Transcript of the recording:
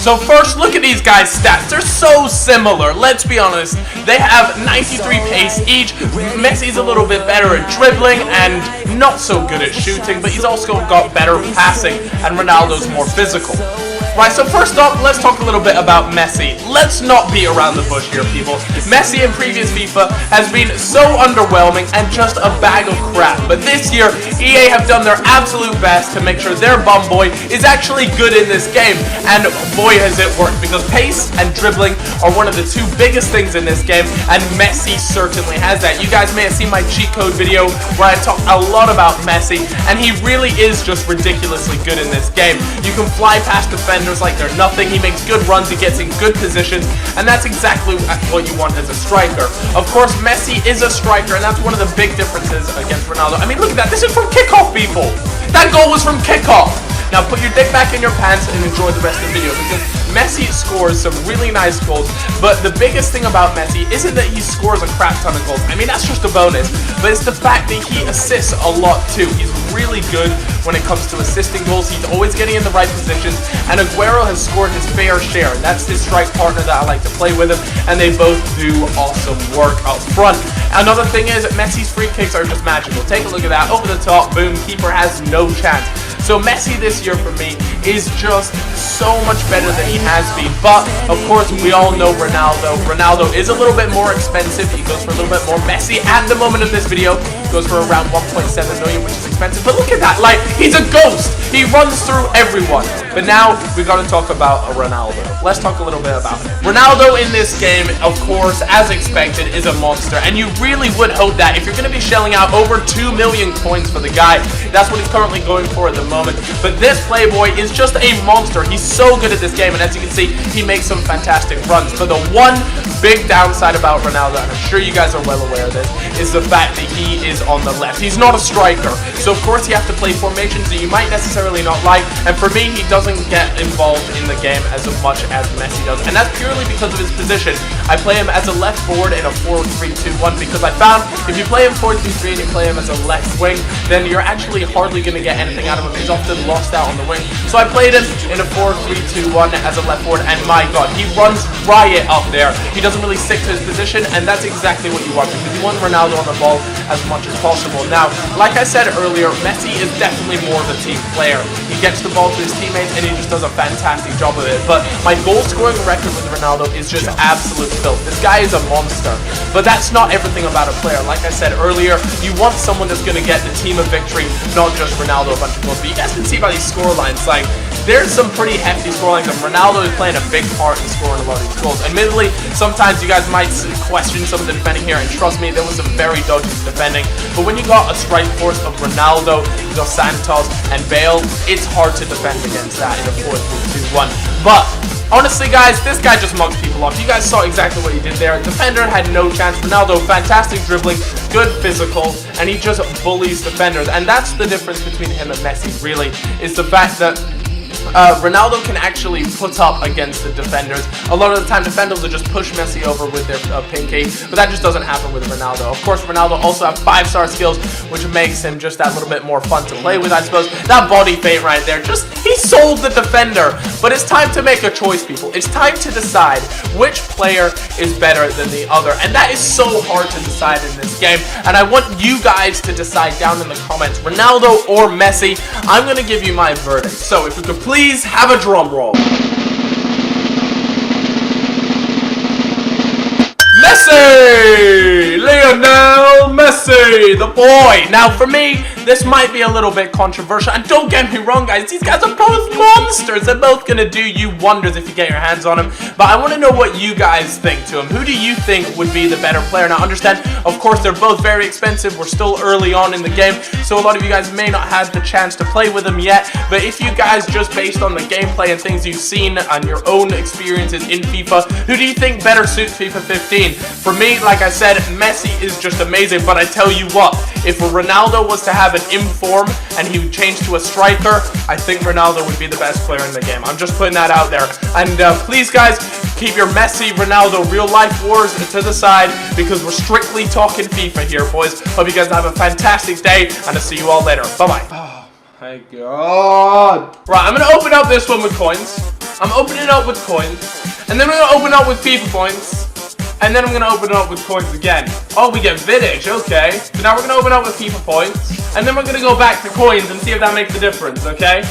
So first, look at these guys' stats. They're so similar. Let's be honest. They have 93 pace each. Messi's a little bit better at dribbling and not so good at shooting, but he's also got better passing, and Ronaldo's more physical. Right, so first up, let's talk a little bit about Messi. Let's not beat around the bush here, people. Messi in previous FIFA has been so underwhelming and just a bag of crap. But this year, EA have done their absolute best to make sure their bum boy is actually good in this game. And boy, has it worked, because pace and dribbling are one of the two biggest things in this game, and Messi certainly has that. You guys may have seen my cheat code video where I talk a lot about Messi, and he really is just ridiculously good in this game. You can fly past defenders like they're nothing. He makes good runs, he gets in good positions, and that's exactly what you want as a striker. Of course, Messi is a striker, and that's one of the big differences against Ronaldo. I mean, look at that. This is from kickoff, people. That goal was from kickoff. Now put your dick back in your pants and enjoy the rest of the video, because Messi scores some really nice goals, but the biggest thing about Messi isn't that he scores a crap ton of goals. I mean, that's just a bonus, but it's the fact that he assists a lot too. He's really good when it comes to assisting goals. He's always getting in the right positions, and Aguero has scored his fair share, and that's his strike partner that I like to play with him, and they both do awesome work up front. Another thing is, Messi's free kicks are just magical. Take a look at that. Over the top, boom, keeper has no chance. So Messi this year for me is just so much better than he has been. But, of course, we all know Ronaldo. Ronaldo is a little bit more expensive. He goes for a little bit more. Messi, at the moment of this video, goes for around 1.7 million, which is expensive. But look at that. Like, he's a ghost. He runs through everyone. But now, we got to talk about Ronaldo. Let's talk a little bit about it. Ronaldo in this game, of course, as expected, is a monster. And you really would hope that if you're going to be shelling out over 2 million coins for the guy, that's what he's currently going for at the moment. But this playboy is just a monster. He's so good at this game, and as you can see, he makes some fantastic runs. But the one big downside about Ronaldo, and I'm sure you guys are well aware of this, is the fact that he is on the left. He's not a striker, so of course you have to play formations that you might necessarily not like, and for me, he doesn't get involved in the game as much as Messi does, and that's purely because of his position. I play him as a left forward in a 4-3-2-1, because I found if you play him 4-2-3 and you play him as a left wing, then you're actually hardly going to get anything out of him. He's often lost out on the wing. So I played him in a 4-3-2-1 as a left forward, and my god, he runs riot up there. He doesn't really stick to his position, and that's exactly what you want, because you want Ronaldo on the ball as much as possible. Now, like I said earlier, Messi is definitely more of a team player. He gets the ball to his teammates, and he just does a fantastic job of it. But my goal scoring record with Ronaldo is just absolute filth. This guy is a monster. But that's not everything about a player. Like I said earlier, you want someone that's going to get the team a victory, not just Ronaldo a bunch of goals. But you guys can see by these score lines, like, there's some pretty hefty scorelines, and Ronaldo is playing a big part in scoring a lot of these goals. Admittedly, sometimes you guys might question some of the defending here, and trust me, there was some very dodgy defending. But when you got a strike force of Ronaldo, Dos Santos, and Bale, it's hard to defend against that in a 4-3-2-1. But honestly, guys, this guy just mugs people off. You guys saw exactly what he did there. Defender had no chance. Ronaldo, fantastic dribbling, good physical, and he just bullies defenders. And that's the difference between him and Messi, really, is the fact that Ronaldo can actually put up against the defenders. A lot of the time, defenders will just push Messi over with their pinky, but that just doesn't happen with Ronaldo. Of course, Ronaldo also has 5-star skills, which makes him just that little bit more fun to play with, I suppose. That body feint right there, just, he sold the defender. But it's time to make a choice, people. It's time to decide which player is better than the other, and that is so hard to decide in this game, and I want you guys to decide down in the comments, Ronaldo or Messi. I'm going to give you my verdict. So if we could please have a drum roll. Messi! Lionel Messi, the boy. Now for me, this might be a little bit controversial, and don't get me wrong, guys, these guys are both monsters. They're both gonna do you wonders if you get your hands on them, but I want to know what you guys think to them. Who do you think would be the better player? Now understand, of course, they're both very expensive. We're still early on in the game, so a lot of you guys may not have the chance to play with them yet, but if you guys, just based on the gameplay and things you've seen and your own experiences in FIFA, who do you think better suits FIFA 15? For me, like I said, Messi is just amazing, but I tell you what, if Ronaldo was to have an inform and he would change to a striker, I think Ronaldo would be the best player in the game. I'm just putting that out there. And please, guys, keep your Messi, Ronaldo, real-life wars to the side, because we're strictly talking FIFA here, boys. Hope you guys have a fantastic day, and I'll see you all later. Bye-bye. Oh, my God. Right, I'm going to open up this one with coins. I'm opening it up with coins, and then we're gonna open it up with FIFA points, and then I'm gonna open it up with coins again. Oh, we get vintage, okay. So now we're gonna open it up with FIFA points, and then we're gonna go back to coins and see if that makes a difference, okay?